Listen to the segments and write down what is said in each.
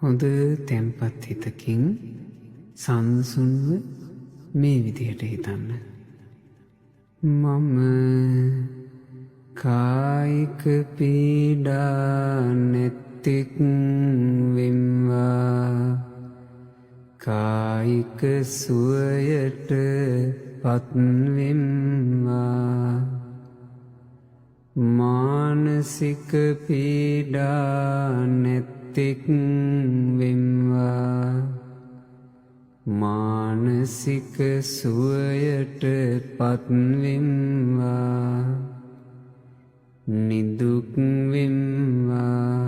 හොඳ තැන්පත් හිතකින් සංසුන්ව මේ විදිහට හිතන්න. මම කායික පීඩා නැත්තෙක් වෙම්වා, කායික සුවයට පත්වෙම්වා. මානසික පීඩා නැත්තෙක් වෙම්වා, මානසික සුවයට පත්වෙම්වා. නිදුක් වෙම්වා,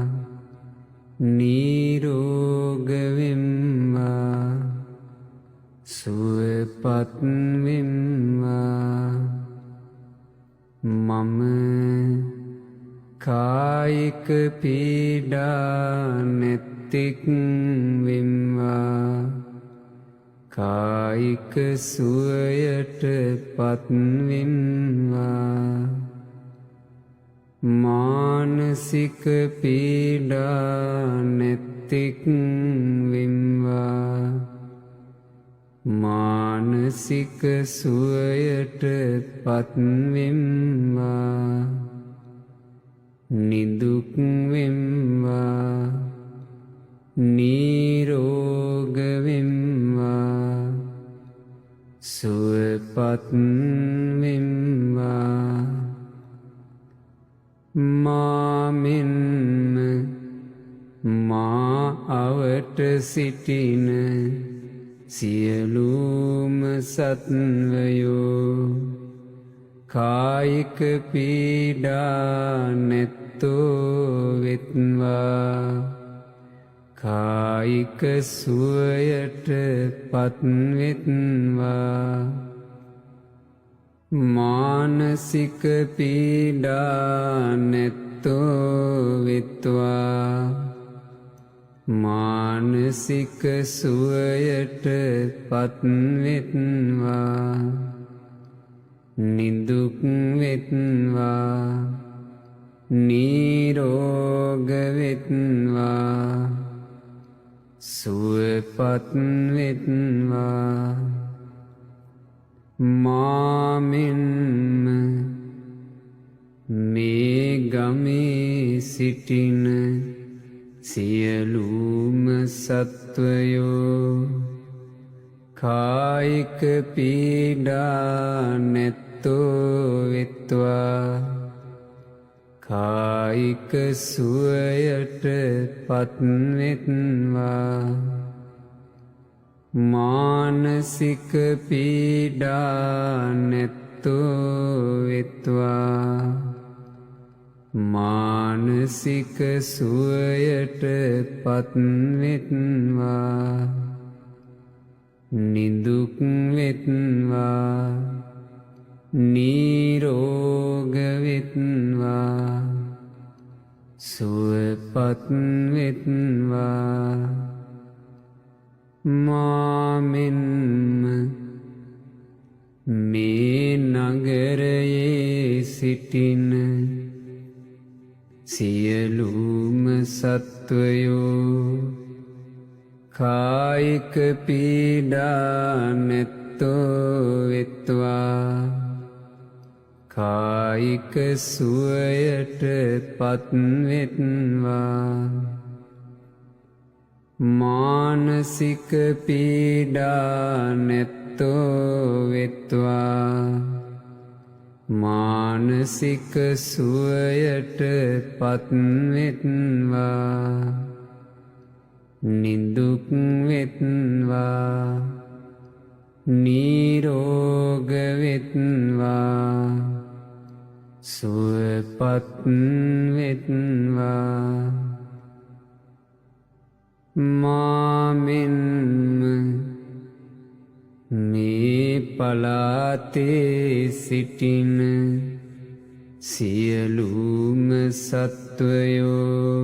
නිරෝග වෙම්වා, සුවපත් වෙම්වා. මම කායික පීඩා නැත්තෙක් වෙම්වා, කායික සුවයට පත්වෙම්වා. මානසික පීඩා නැත්තෙක් වෙම්වා, මානසික සුවයට පත්වෙම්වා. නිදුක් වෙම්වා, නිරෝග වෙම්වා, සුවපත් වෙම්වා. මා මෙන්ම මා අවට සිටින සියලුම සත්වයෝ කායික පීඩා නැත්තෝ වෙත්වා, කායික සුවයට පත්වෙත්වා. මානසික පීඩා නැත්තෝ වෙත්වා, මානසික සුවයට පත්වෙත්වා. නිදුක් වෙත්වා, නිරෝග වෙත්වා, සුවපත් වෙත්වා. මා මෙන්ම මේ ගමේ සිටින සියලුම සත්වයෝ කායික පීඩා නැත්තෝ වෙත්වා, කායික සුවයට පත්වෙත්වා. මානසික පීඩා නැත්තෝ වෙත්වා, මානසික සුවයට පත්වෙත්වා. නිදුක් වෙත්වා, නිරෝග වෙත්වා, සුවපත් වෙත්වා. මා මෙන්ම මේ නගරයේ සිටින සියලුම සත්වයෝ කායික පීඩා නැත්තෝ වෙත්වා, කායික සුවයට පත්වෙත්වා. මානසික පීඩා නැත්තෝ වෙත්වා, මානසික සුවයට පත්වෙත්වා. නිදුක් වෙත්වා, නිරෝග වෙත්වා, සුවපත් වෙත්වා. මා මෙන්ම මේ පළාතේ සිටින සියලුම සත්වයෝ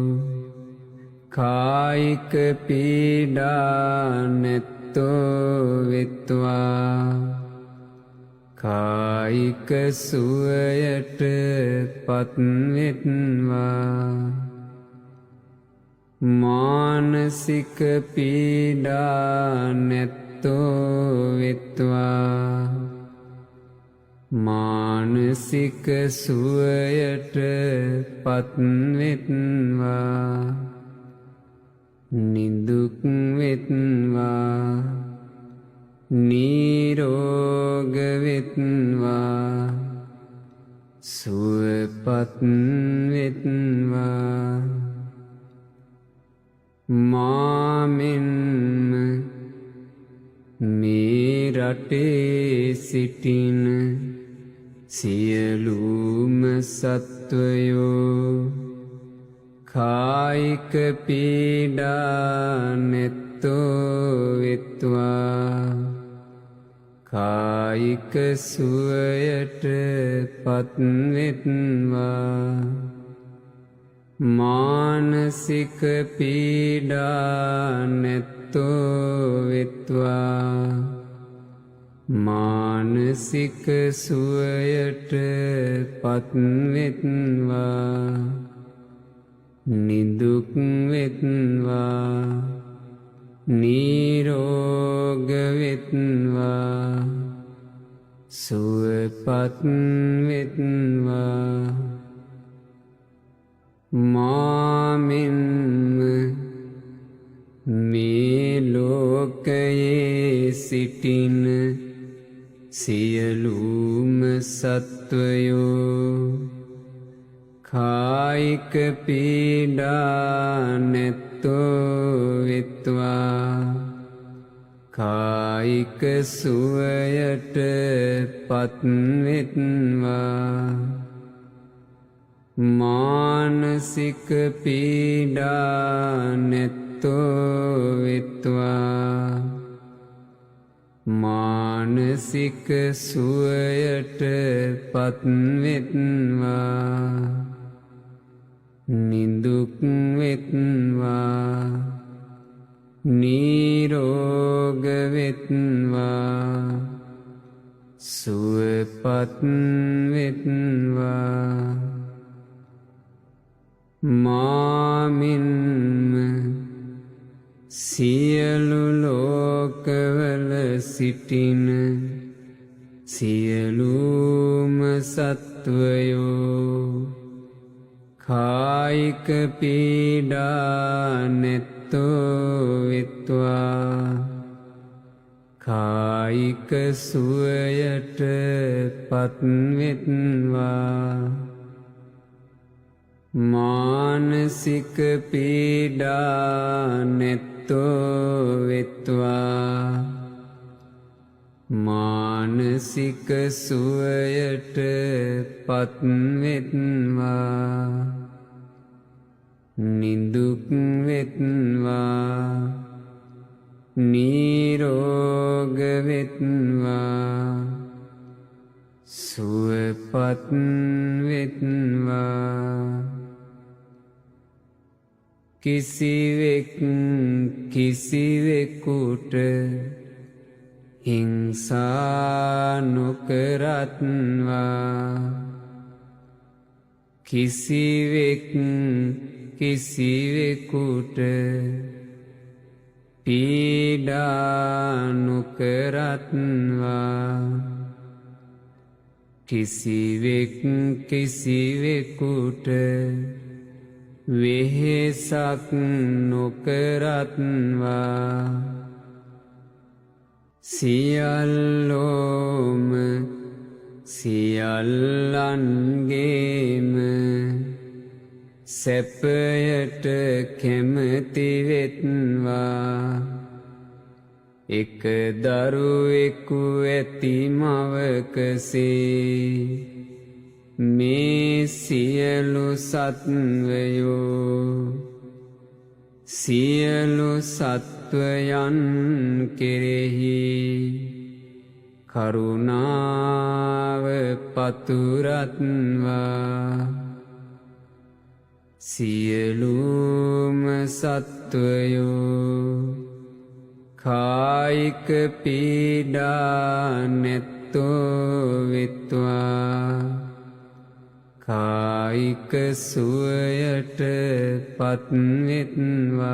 කායික පීඩා නැත්තෝ වෙත්වා, කායික සුවයට පත්වෙත්වා. මානසික පීඩා නැත්තෝ වෙත්වා මානසික සුවයට පත්වෙත්වා නිදුක් වෙත්වා නිරෝග වෙත්වා සුවපත් වෙත්වා මාමෙන්ම මේ රටේ සිටින සියලුම සත්වයෝ කායික පීඩා නැත්තෝ වෙත්වා කායික සුවයට පත්වෙත්වා මානසික පීඩා නැත්තෝ වෙත්වා මානසික සුවයට පත්වෙත්වා නිදුක් වෙත්වා නිරෝග වෙත්වා සුවපත් වෙත්වා මාමෙන්ම මේ ලෝකයේ සිටින සියලුම සත්වයෝ කායික පීඩා නැත්තෝ වෙත්වා කායික සුවයට පත්වෙත්වා මානසික පීඩා නැත්තෝ වෙත්වා මානසික සුවයට පත්වෙත්වා නිදුක් වෙත්වා නිරෝග වෙත්වා සුවපත් වෙත්වා මාමෙන්ම සියලු ලෝකවල සිටින සියලුම සත්වයෝ කායික පීඩා නැත්තෝ වෙත්වා කායික සුවයට පත්වෙත්වා මානසික පීඩා නැත්තෝ වෙත්වා මානසික සුවයට පත්වෙත්වා නිදුක් වෙත්වා නිරෝග වෙත්වා සුවපත් වෙත්වා කිසිවෙක් කිසිවෙකුට හිංසා නොකරත්වා කිසිවෙක් කිසිවෙකුට පීඩා නොකරත්වා කිසිවෙක් කිසිවෙකුට වෙහෙසක් නොකරත්වා සියල්ලෝම සියල්ලන්ගේම සැපයට කැමති වෙත්වා එක දරුවෙකු ඇති මවකසේ මේ සියලු සත්වයෝ සියලු සත්වයන් කෙරෙහි කරුණාව පතුරත්වා සියලුම සත්වයෝ කායික පීඩා නැත්තෝ වෙත්වා කායික සුවයට පත්වෙත්වා